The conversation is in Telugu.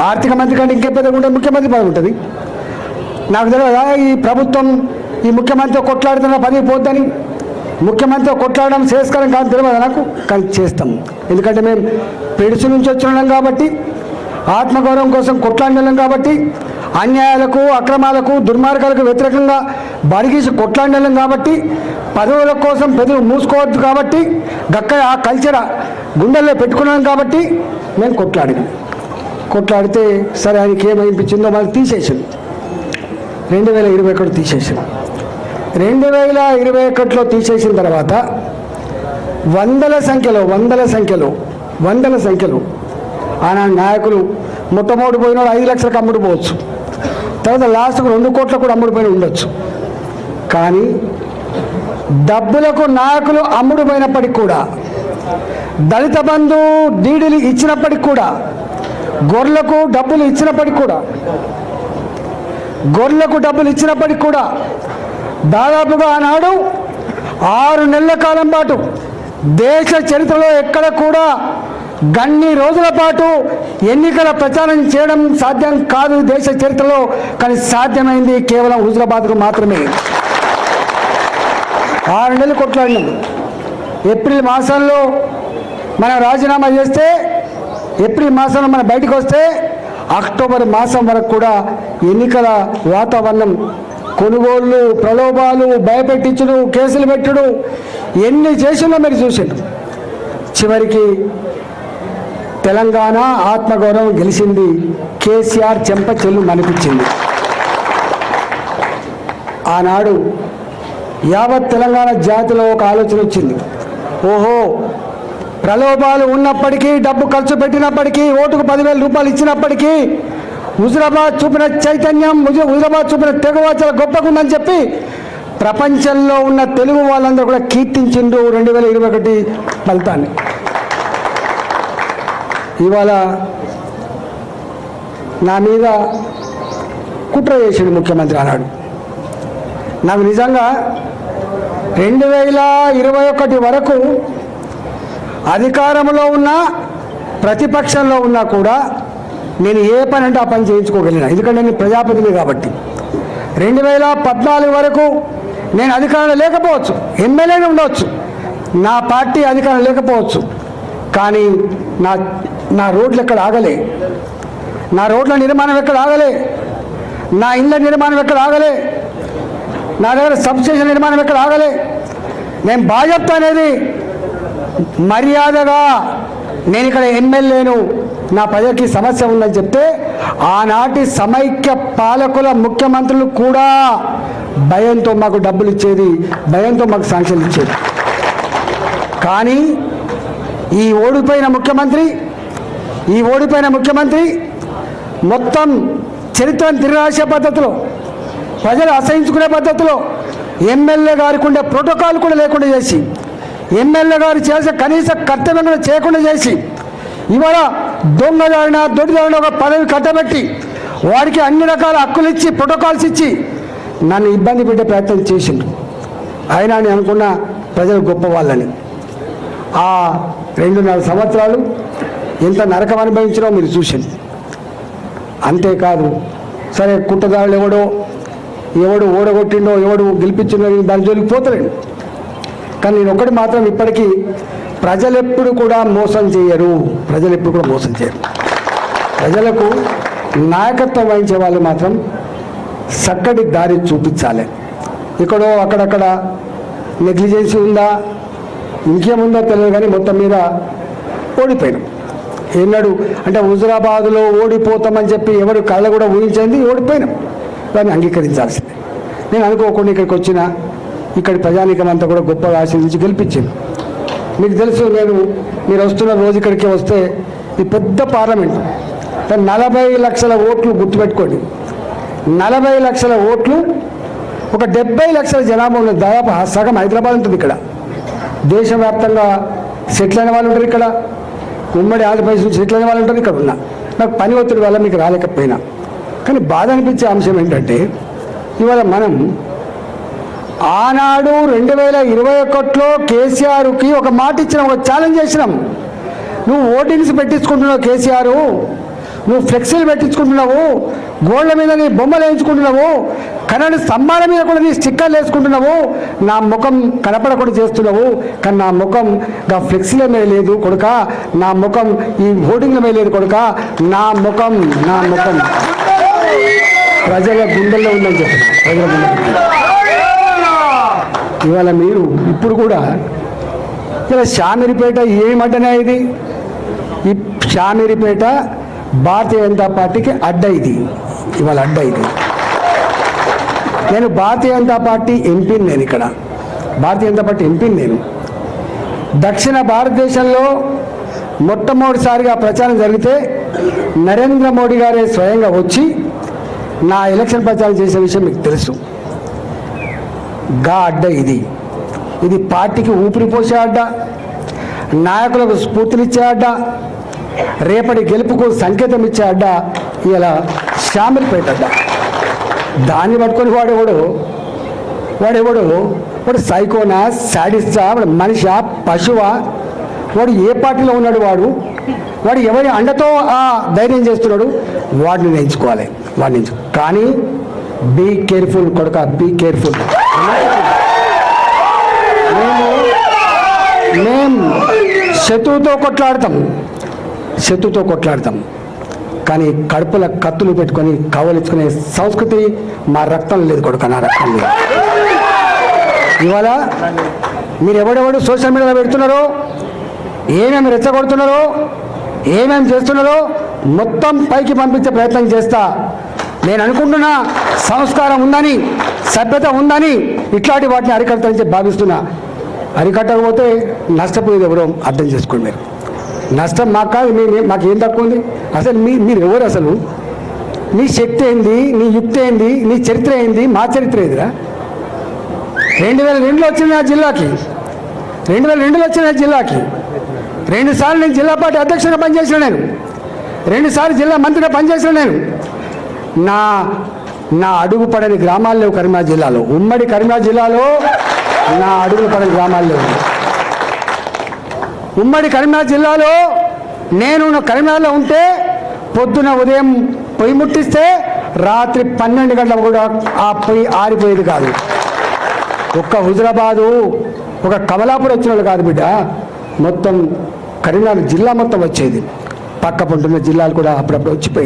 ఆర్థిక మంత్రి కంటే ఇంకే పెద్దగా ఉంటుంది, ముఖ్యమంత్రి పదవి ఉంటుంది. నాకు తెలియదా ఈ ప్రభుత్వం ఈ ముఖ్యమంత్రితో కొట్లాడుతున్న పని పోద్దని? ముఖ్యమంత్రితో కొట్లాడడం శ్రేయస్కరం కాదు తెలియదు నాకు, కానీ చేస్తాం. ఎందుకంటే మేము పెడుసు నుంచి వచ్చినాం కాబట్టి, ఆత్మగౌరవం కోసం కొట్లాడినాం కాబట్టి, అన్యాయాలకు అక్రమాలకు దుర్మార్గాలకు వ్యతిరేకంగా బరిగీసి కొట్లాడినాం కాబట్టి, పదవుల కోసం పెదవులు మూసుకోవద్దు కాబట్టి, గక్క ఆ కల్చర్ గుండెల్లో పెట్టుకున్నాం కాబట్టి మేము కొట్లాడితే సరే ఆయనకి ఏమనిపించిందో మనకు తీసేసాం. 2021 తీసేసాం. 2021లో తీసేసిన తర్వాత వందల సంఖ్యలో ఆనాడు నాయకులు మొట్టమొదటి పోయినాడు 5 లక్షలకు అమ్ముడు పోవచ్చు, తర్వాత లాస్ట్కు 2 కోట్లకు కూడా అమ్ముడు పోయిన ఉండొచ్చు. కానీ డబ్బులకు నాయకులు అమ్ముడు పోయినప్పటికి కూడా, దళిత బంధు డీడీలు ఇచ్చినప్పటికి కూడా, గొర్రెలకు డబ్బులు ఇచ్చినప్పటికి కూడా దాదాపుగా ఆనాడు 6 నెలల కాలం పాటు దేశ చరిత్రలో ఎక్కడ కూడా గన్ని రోజుల పాటు ఎన్నికల ప్రచారం చేయడం సాధ్యం కాదు దేశ చరిత్రలో. కానీ సాధ్యమైంది కేవలం హుజురాబాద్కు మాత్రమే. 6 నెలలు కొట్లాడినాం. ఏప్రిల్ మాసంలో మనం రాజీనామా చేస్తే, ఏప్రిల్ మాసంలో మనం బయటకు వస్తే, అక్టోబర్ మాసం వరకు కూడా ఎన్నికల వాతావరణం, కొనుగోళ్ళు, ప్రలోభాలు, భయపెట్టించుడు, కేసులు పెట్టుడు, ఎన్ని చేసిందో మీరు చూసిండు. చివరికి తెలంగాణ ఆత్మగౌరవం గెలిచింది. కేసీఆర్ చెంప చెల్లు మనిపించింది. ఆనాడు యావత్ తెలంగాణ జాతిలో ఒక ఆలోచన వచ్చింది. ఓహో, ప్రలోభాలు ఉన్నప్పటికీ, డబ్బు ఖర్చు పెట్టినప్పటికీ, ఓటుకు 10,000 రూపాయలు ఇచ్చినప్పటికీ హుజురాబాద్ చూపిన చైతన్యం, హుజురాబాద్ చూపిన తెగువ చాలా గొప్పగుందని చెప్పి ప్రపంచంలో ఉన్న తెలుగు వాళ్ళందరూ కూడా కీర్తించిండ్రు 2021 ఫలితాన్ని. ఇవాళ నా మీద కుట్ర చేసిండు ముఖ్యమంత్రి ఆనాడు. నాకు నిజంగా 2021 వరకు అధికారంలో ఉన్న, ప్రతిపక్షంలో ఉన్నా కూడా నేను ఏ పని అంటే ఆ పని చేయించుకోగలిగిన. ఎందుకంటే నేను ప్రజాప్రతినిధి కాబట్టి. 2014 వరకు నేను అధికారంలో లేకపోవచ్చు, ఎమ్మెల్యేనే ఉండవచ్చు, నా పార్టీ అధికారం లేకపోవచ్చు, కానీ నా రోడ్లు ఎక్కడ ఆగలే, నా రోడ్ల నిర్మాణం ఎక్కడ ఆగలే, నా ఇళ్ళ నిర్మాణం ఎక్కడ ఆగలే, నా దగ్గర సబ్స్టేషన్ నిర్మాణం ఎక్కడ ఆగలే. నేను బాధ్యత అనేది మర్యాదగా నేను ఇక్కడ ఎమ్మెల్యేను, నా ప్రజలకి సమస్య ఉందని చెప్తే ఆనాటి సమైక్య పాలకుల ముఖ్యమంత్రులు కూడా భయంతో మాకు డబ్బులు ఇచ్చేది, భయంతో మాకు శాంక్షన్లు ఇచ్చేది. కానీ ఈ ఓడిపోయిన ముఖ్యమంత్రి మొత్తం చరిత్రను తిరగరాసే పద్ధతిలో, ప్రజలు అసహించుకునే పద్ధతిలో, ఎమ్మెల్యే గారికి ఉండే ప్రోటోకాల్ కూడా లేకుండా చేసి, ఎమ్మెల్యే గారు చేసే కనీస కర్తవ్యం కూడా చేయకుండా చేసి, ఇవాళ దొడ్డిదారిన ఒక పదవి కట్టబెట్టి వాడికి అన్ని రకాల హక్కులు ఇచ్చి, ప్రోటోకాల్స్ ఇచ్చి నన్ను ఇబ్బంది పెట్టే ప్రయత్నం చేసిండ్రు. అయినా నేను అనుకున్న ప్రజలు గొప్ప వాళ్ళని. ఆ 2.5 సంవత్సరాలు ఎంత నరకం అనుభవించినో మీరు చూసింది. అంతేకాదు, సరే కుట్రదారులు ఎవడు ఓడగొట్టిండో, ఎవడు గెలిపించిండో దాని జోలికి పోతలేడు. కానీ నేను ఒకటి మాత్రం ఇప్పటికీ, ప్రజలు ఎప్పుడు కూడా మోసం చేయరు. ప్రజలకు నాయకత్వం వహించే వాళ్ళు మాత్రం చక్కటి దారి చూపించాలి. ఇక్కడో అక్కడక్కడ నెగ్లిజెన్సీ ఉందా, ఇంకేముందో తెలియదు, కానీ మొత్తం మీద ఓడిపోయినాం. ఏనాడు అంటే హుజురాబాద్లో ఓడిపోతామని చెప్పి ఎవరు కళ్ళ కూడా ఊహించింది, ఓడిపోయినాం. దాన్ని అంగీకరించాల్సిందే. నేను అనుకోకుండా ఇక్కడికి వచ్చిన ఇక్కడి ప్రజానీకం అంతా కూడా గొప్పగా ఆశీర్వదించి గెలిపించింది. మీకు తెలుసు, మీరు వస్తున్న రోజు ఇక్కడికి వస్తే ఈ పెద్ద పార్లమెంట్ 40 లక్షల ఓట్లు, గుర్తుపెట్టుకోండి, 40 లక్షల ఓట్లు, ఒక 70 లక్షల జనాభా ఉన్నది. దాదాపు సగం హైదరాబాద్ ఉంటుంది ఇక్కడ. దేశవ్యాప్తంగా సెటిల్ అయిన వాళ్ళు ఉంటారు ఇక్కడ, ఉమ్మడి ఆంధ్రప్రదేశ్ నుంచి సెటిల్ అయిన వాళ్ళు ఉంటారు ఇక్కడ. నాకు పని ఒత్తిడి వల్ల మీకు రాలేకపోయినా, కానీ బాధ అనిపించే అంశం ఏంటంటే, ఇవాళ మనం ఆనాడు 2021లో కేసీఆర్కి ఒక మాట ఇచ్చినాం, ఒక ఛాలెంజ్ చేసినాం. నువ్వు ఓటింగ్స్ పెట్టించుకుంటున్నావు కేసీఆర్, నువ్వు ఫ్లెక్సీలు పెట్టించుకుంటున్నావు, గోళ్ల మీద నీ బొమ్మలు వేయించుకుంటున్నావు, కరెంటు స్తంభాల మీద కూడా నీ స్టిక్కర్లు వేసుకుంటున్నావు, నా ముఖం కనపడకుండా చేస్తున్నావు. కానీ నా ముఖం గా ఫ్లెక్సీల మీద లేదు కొడుక, నా ముఖం ఈ హోర్డింగ్ల మీద లేదు కొడుక, నా ముఖం ప్రజల గుండెల్లో ఉందని చెప్పిన. ప్రజల గుండెల్లో ఇవాళ మీరు ఇప్పుడు కూడా ఇలా షామీర్పేట ఏమంటనే ఇది, ఈ షామీర్పేట భారతీయ జనతా పార్టీకి అడ్డ, ఇది ఇవాళ అడ్డ. ఇది నేను భారతీయ జనతా పార్టీ ఎంపీని, నేను ఇక్కడ భారతీయ జనతా పార్టీ ఎంపీని. నేను దక్షిణ భారతదేశంలో మొట్టమొదటిసారిగా ప్రచారం జరిగితే నరేంద్ర మోడీ గారే స్వయంగా వచ్చి నా ఎలక్షన్ ప్రచారం చేసే విషయం మీకు తెలుసు. గా అడ్డ ఇది, ఇది పార్టీకి ఊపిరి పోసే అడ్డ, నాయకులకు స్ఫూర్తినిచ్చే అడ్డ, రేపటి గెలుపుకు సంకేతం ఇచ్చే అడ్డ ఇలా షామీర్పేట అడ్డ. దాన్ని పట్టుకొని వాడు సైకోనా, శాడిస్టా, వాడు మనిషా, పశువా, వాడు ఏ పార్టీలో ఉన్నాడు, వాడు ఎవరి అండతో ఆ ధైర్యం చేస్తున్నాడు, వాడిని నేర్చుకోవాలి. కానీ బీ కేర్ఫుల్ కొడుక, బీ కేర్ఫుల్. మేము శత్రువుతో కొట్లాడతాం, కానీ కడుపుల కత్తులు పెట్టుకొని కవలించుకునే సంస్కృతి మా రక్తం లేదు కొడుక, నా రక్తం లేదు. ఇవాళ మీరు ఎవడెవడు సోషల్ మీడియాలో పెడుతున్నారో, ఏమేమి రెచ్చగొడుతున్నారో, ఏమేమి చేస్తున్నారో మొత్తం పైకి పంపించే ప్రయత్నం చేస్తా. నేను అనుకుంటున్నా సంస్కారం ఉందని, సభ్యత ఉందని ఇట్లాంటి వాటిని అరికడతానని చెప్పి భావిస్తున్నా. అరికట్టకపోతే నష్టపోయేది ఎవరో అర్థం చేసుకోండి. మీరు నష్టం మాకు కాదు, మాకు ఏం తక్కువ ఉంది? అసలు మీరు ఎవరు? అసలు నీ శక్తి ఏంది, నీ యుక్తి ఏంది, నీ చరిత్ర ఏంది, మా చరిత్ర ఏదిరా? 2002లో వచ్చిన నా జిల్లాకి, 2002లో వచ్చిన నా జిల్లాకి 2 సార్లు నేను జిల్లా పార్టీ అధ్యక్షుడిగా పనిచేసిన, నేను 2 సార్లు జిల్లా మంత్రిగా పనిచేసిన. నేను నా అడుగు పడని గ్రామాలు లేవు కరీంనగర్ జిల్లాలో, ఉమ్మడి కరీంనగర్ జిల్లాలో నా అడుగులు పడని గ్రామాలు లేవు. ఉమ్మడి కరీంనగర్ జిల్లాలో నేను కరీంనగర్లో ఉంటే పొద్దున ఉదయం పొయ్యి ముట్టిస్తే రాత్రి 12 గంటలకు కూడా ఆ పొయ్యి ఆరిపోయేది కాదు. ఒక్క హుజరాబాదు, ఒక కమలాపూర్ వచ్చిన వాళ్ళు కాదు బిడ్డ, మొత్తం కరీంనగర్ జిల్లా మొత్తం వచ్చేది. పక్క పంటున్న జిల్లాలు కూడా అప్పుడప్పుడు వచ్చిపోయి